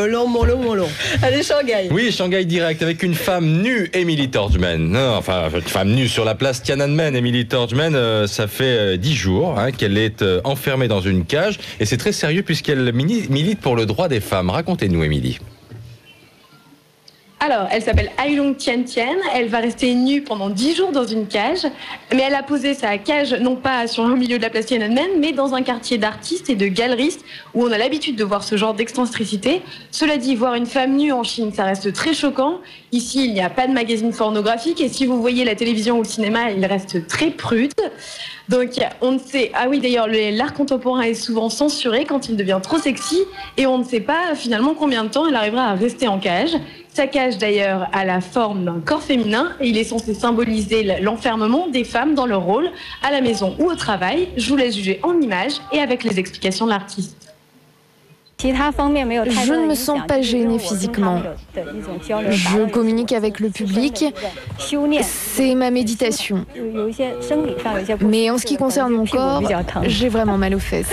Mollo. Allez, Shanghai. Oui, Shanghai direct avec une femme nue, Emily Torgman. Non, enfin, une femme nue sur la place Tiananmen. Emily Torgman, ça fait 10 jours qu'elle est enfermée dans une cage. Et c'est très sérieux puisqu'elle milite pour le droit des femmes. Racontez-nous, Emily. Alors, elle s'appelle Ailong Tian. Elle va rester nue pendant 10 jours dans une cage. Mais elle a posé sa cage, non pas sur le milieu de la place Tiananmen, mais dans un quartier d'artistes et de galeristes où on a l'habitude de voir ce genre d'excentricité. Cela dit, voir une femme nue en Chine, ça reste très choquant. Ici, il n'y a pas de magazine pornographique. Et si vous voyez la télévision ou le cinéma, il reste très prude. Donc, on ne sait... Ah oui, d'ailleurs, l'art contemporain est souvent censuré quand il devient trop sexy. Et on ne sait pas, finalement, combien de temps elle arrivera à rester en cage. Sa cage, d'ailleurs, a la forme d'un corps féminin et il est censé symboliser l'enfermement des femmes dans leur rôle, à la maison ou au travail. Je vous laisse juger en images et avec les explications de l'artiste. Je ne me sens pas gênée physiquement. Je communique avec le public. C'est ma méditation. Mais en ce qui concerne mon corps, j'ai vraiment mal aux fesses.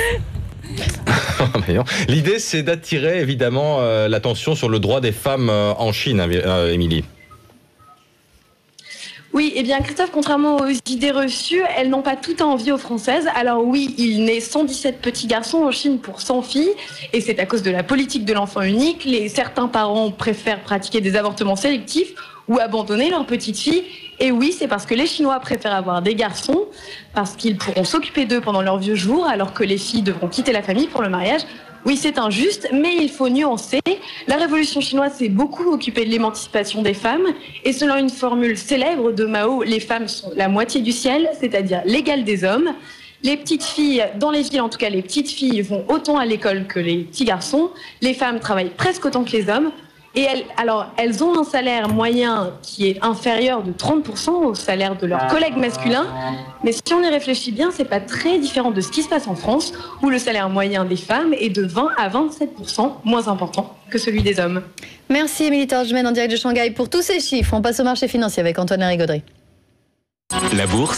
L'idée, c'est d'attirer évidemment l'attention sur le droit des femmes en Chine, Émilie. Oui, eh bien Christophe, contrairement aux idées reçues, elles n'ont pas tout à envier aux Françaises. Alors oui, il naît 117 petits garçons en Chine pour 100 filles, et c'est à cause de la politique de l'enfant unique. Certains parents préfèrent pratiquer des avortements sélectifs ou abandonner leurs petites filles. Et oui, c'est parce que les Chinois préfèrent avoir des garçons, parce qu'ils pourront s'occuper d'eux pendant leurs vieux jours, alors que les filles devront quitter la famille pour le mariage. Oui, c'est injuste, mais il faut nuancer. La révolution chinoise s'est beaucoup occupée de l'émancipation des femmes. Et selon une formule célèbre de Mao, les femmes sont la moitié du ciel, c'est-à-dire l'égale des hommes. Les petites filles, dans les villes en tout cas, les petites filles vont autant à l'école que les petits garçons. Les femmes travaillent presque autant que les hommes. Et elles ont un salaire moyen qui est inférieur de 30% au salaire de leurs collègues masculins. Mais si on y réfléchit bien, c'est pas très différent de ce qui se passe en France, où le salaire moyen des femmes est de 20 à 27%, moins important que celui des hommes. Merci Emily Torgman en direct de Shanghai pour tous ces chiffres. On passe au marché financier avec Antoine Larigauderie. La bourse.